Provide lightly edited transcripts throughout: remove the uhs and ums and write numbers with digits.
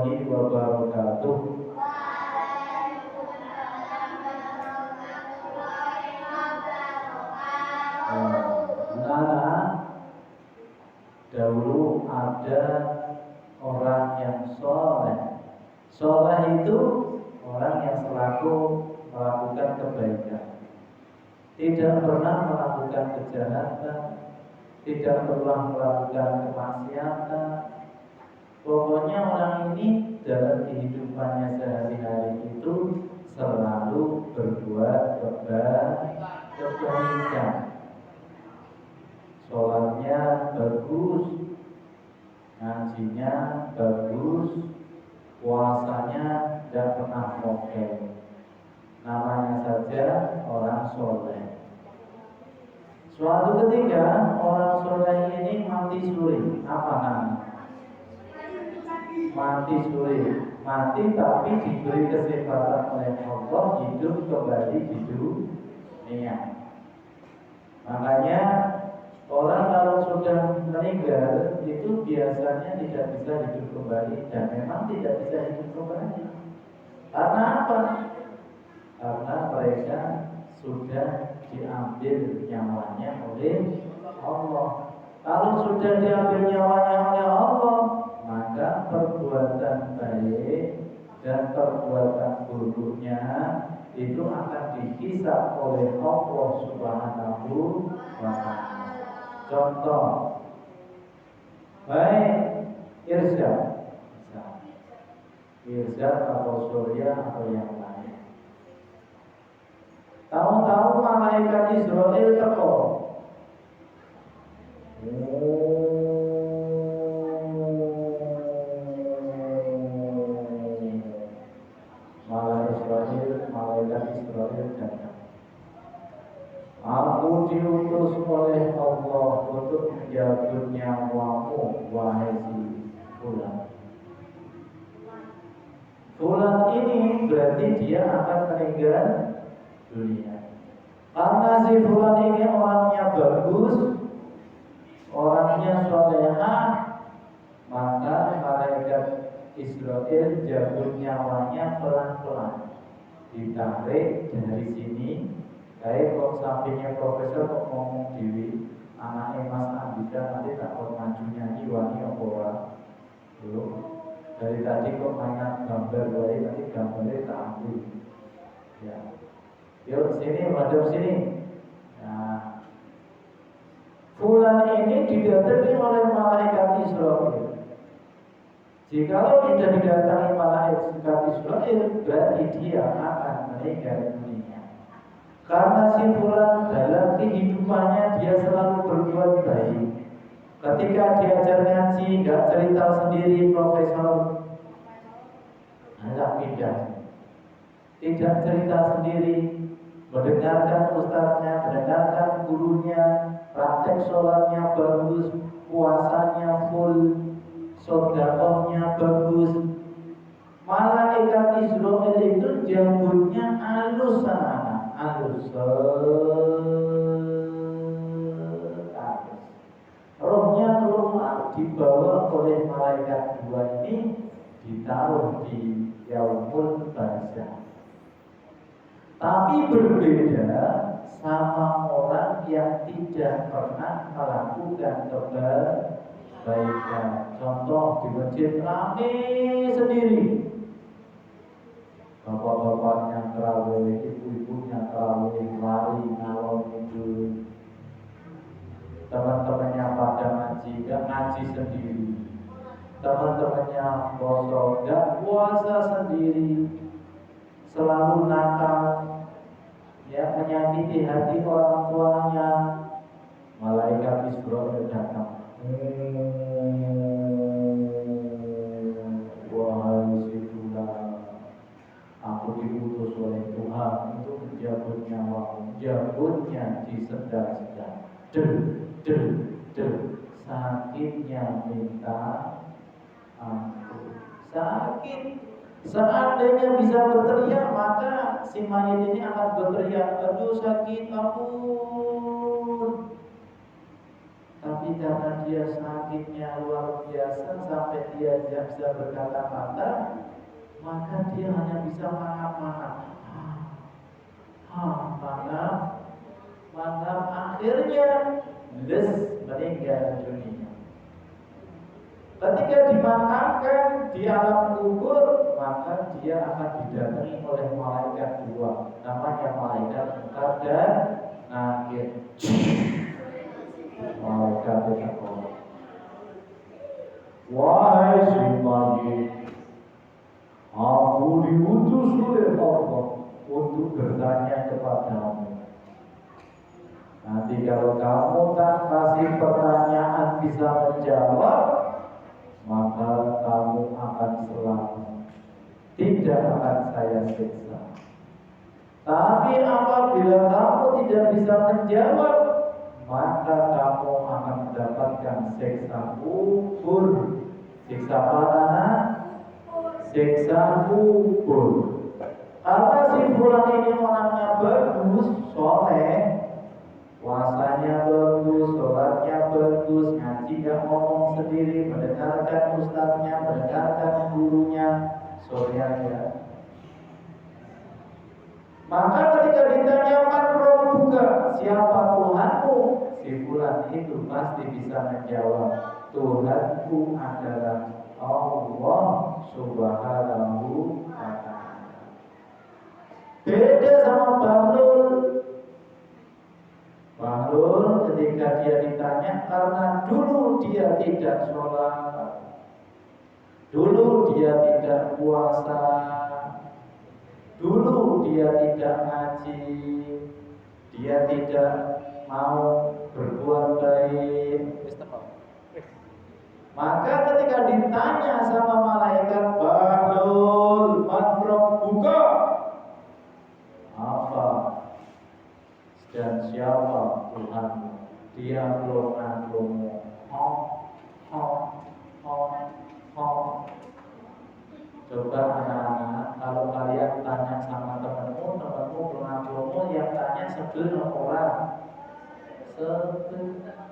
warahmatullahi wabarakatuh. Nah, dahulu ada orang yang soleh. Soleh itu orang yang selalu melakukan kebaikan, tidak pernah melakukan kejahatan, tidak pernah melakukan kemaksiatan. Pokoknya orang ini dalam kehidupannya sehari-hari itu selalu berbuat kebaikan. Sholatnya bagus, ngajinya bagus, puasanya tidak pernah mokel. Namanya saja orang soleh. Suatu ketika orang soleh ini mati suri. Apa namanya? Mati suri. Mati tapi diberi kesempatan oleh Allah hidup kembali di dunia. Makanya orang kalau sudah meninggal itu biasanya tidak bisa hidup kembali, dan memang tidak bisa hidup kembali. Karena apa? Karena mereka sudah diambil nyawanya oleh Allah. Kalau sudah diambil nyawanya oleh Allah, maka perbuatan baik dan perbuatan buruknya itu akan dihisab oleh Allah Subhanahu wa ta'ala. Contoh, baik Irzad atau Surya atau yang lain. Tahu-tahu malaikat Israel teko. Malaikat Israel datang. Aku diutus oleh Allah untuk menjaga nyawamu, wahai si fulan. Fulan ini berarti dia akan meninggal dunia. Karena si fulan ini orangnya bagus, orangnya solehah, maka malaikat Israel jatuh nyawanya pelan-pelan, ditarik dari sini. Kayak kok sampingnya profesor kok ngomong dewi, anaknya Mas Andika nanti tak kok maju nyanyi wani apa belum. Dari tadi kok mainan gambar wae, nanti gambarnya tak ambil. Ya, yuk sini, madep sini. Nah, fulan ini didatangi oleh malaikat Israel. Jikalau tidak didatangi malaikat Israel, berarti dia akan meninggal dunia. Karena si fulan dalam kehidupannya dia selalu berbuat baik. Ketika diajar ngaji, nggak cerita sendiri profesor, hendak pindah. Tidak cerita sendiri, mendengarkan ustadznya, mendengarkan gurunya, praktek sholatnya bagus, puasanya full, sedekahnya bagus. Malaikat Israel itu jambutnya halus sana, halus. Rohnya keluar dibawa oleh malaikat dua ini, ditaruh di yaumul barzakh. Tapi berbeda sama orang yang tidak pernah melakukan kebaikan. Contoh di masjid rame sendiri, bapak-bapaknya terawih, ibu-ibunya terawih, lari ngalor ngidul, teman-temannya pada ngaji, gak ngaji sendiri, teman-temannya bosok, gak puasa sendiri, selalu nakal, ya menyakiti hati orang tuanya. Malaikat Israel datang. Wahai si fulan, aku diutus oleh Tuhan untuk menjabut nyawamu. Jabutnya disendal-sendal. Sakitnya minta ampun. Sakit. Seandainya bisa berteriak, maka si mayat ini akan berteriak, aduh sakit, ampun. Tapi Tapi karena dia sakitnya luar biasa sampai dia tidak bisa berkata-kata, maka dia hanya bisa mangap-mangap. Maka akhirnya meninggal dunia. Ketika dimakamkan di alam kubur, maka dia akan didatangi oleh malaikat dua, namanya malaikat Munkar dan Nakir. Malaikat itu, wahai si Mayyit, aku diutus oleh Allah untuk bertanya kepadamu. Nanti kalau kamu tak kasih pertanyaan bisa menjawab, maka kamu akan selamat, tidak akan saya siksa. Tapi apabila kamu tidak bisa menjawab, maka kamu akan mendapatkan siksa kubur. Siksa apa? Siksa kubur. Karena si fulan ini orangnya bagus, soleh, puasanya bagus, sholatnya bagus, ngaji gak ngomong sendiri, mendengarkan ustadznya, mendengarkan gurunya, ya. Maka ketika ditanya man rabbuka, siapa Tuhanmu, si fulan itu pasti bisa menjawab, Tuhanku adalah Allah Subhanahu wa ta'ala. Beda sama Bahlul ketika dia ditanya, karena dulu dia tidak sholat, dulu dia tidak puasa, dulu dia tidak ngaji, dia tidak mau berbuat baik. Maka ketika ditanya sama malaikat, Bahlul man rabbuka, apa dan siapa Tuhanmu? Dia melongo-longo, Coba anak-anak, kalau kalian tanya sama temanmu melongo-longo, yang tanya sebel orang.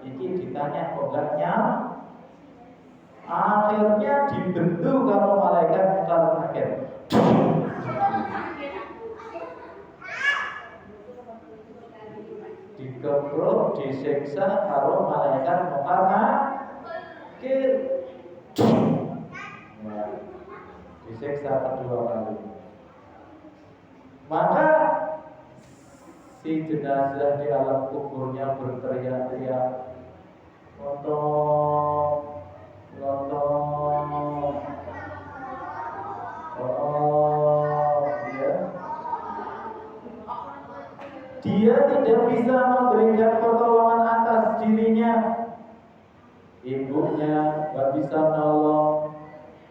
Iki ditanya obatnya, akhirnya dibentuk kalau malaikat Munkar Nakir. Dikeprok, disiksa kalau malaikat Munkar Nakir. Ya, disiksa kedua kali. Maka si jenazah di alam kuburnya berteriak-teriak, lontong, ya. Dia tidak bisa memberikan pertolongan atas dirinya. Ibunya gak bisa nolong,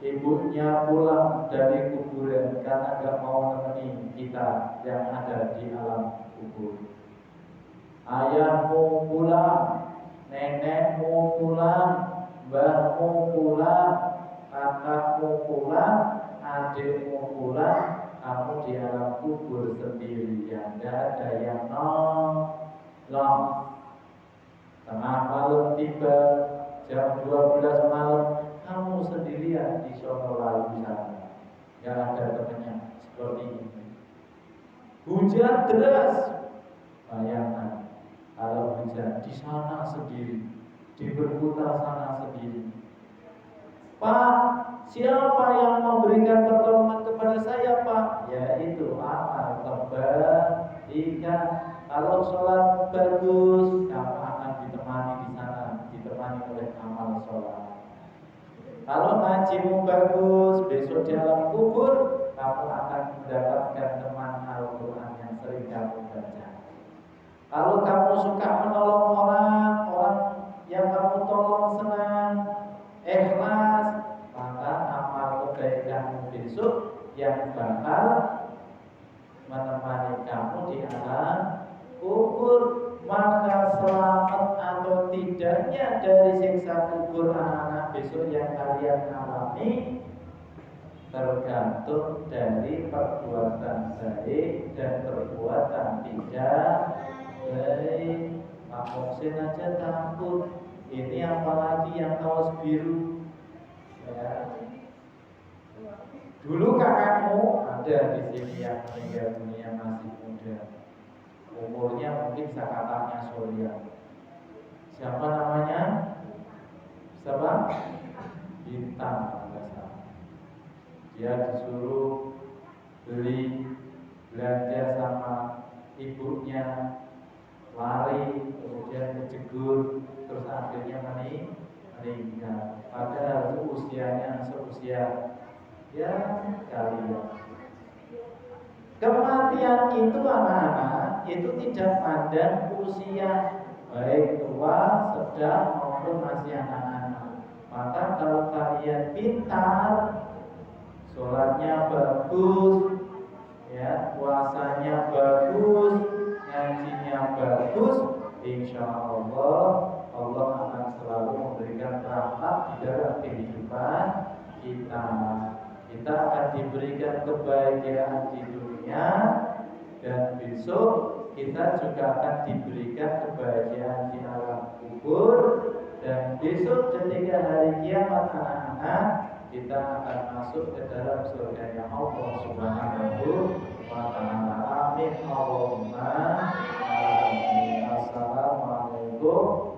ibunya pulang dari kuburan karena gak mau nemenin kita yang ada di alam kubur. Ayahmu pulang, nenekmu pulang, mbahmu pulang, kakakmu pulang, adikmu pulang, kamu di alam kubur sendirian, gak ada yang nolong. Tengah malam tiba, jam 12 malam, kamu sendirian di sono lalu sana, gak ada temannya seperti ini. Hujan deras, bayangkan kalau hujan di sana sendiri, di berputar sana sendiri. Pak, siapa yang memberikan pertolongan kepada saya, Pak? Yaitu amal kebaikan. Kalau sholat bagus, kamu akan ditemani di sana, ditemani oleh amal sholat. Kalau ngajimu bagus, besok di alam kubur, kamu akan mendapatkan teman Al-Quran yang sering kamu baca. Kalau kamu suka menolong orang yang kamu tolong senang, ikhlas, maka amal kebaikanmu besok yang bakal menemani kamu di alam kubur. Maka selamat atau tidaknya dari siksa kubur anak-anak besok yang kalian alami tergantung dari perbuatan baik dan perbuatan tidak baik. Pak Moksin aja takut Ini apalagi yang kaos biru. Ya. Dulu kakakmu ada di sini yang meninggal dunia masih muda. Umurnya mungkin sakatannya Surya. Siapa namanya? Siapa? Bintang. Dia disuruh beli belanja sama ibunya, lari, kemudian kejegur, terus akhirnya meninggal. Padahal usianya seusia ya kalian. Kematian itu anak-anak itu tidak pandang usia, baik tua, sedang maupun masih anak-anak. Maka kalau kalian pintar, sholatnya bagus, ya, puasanya bagus, ngajinya bagus, insya Allah Allah akan selalu memberikan rahmat di dalam kehidupan kita. Kita akan diberikan kebahagiaan di dunia, dan besok kita juga akan diberikan kebahagiaan di alam kubur, dan besok ketika hari kiamat anak-anak kita akan masuk ke dalam surganya Allah Subhanahu wa ta'ala. Amin Allahumma amin. Assalamualaikum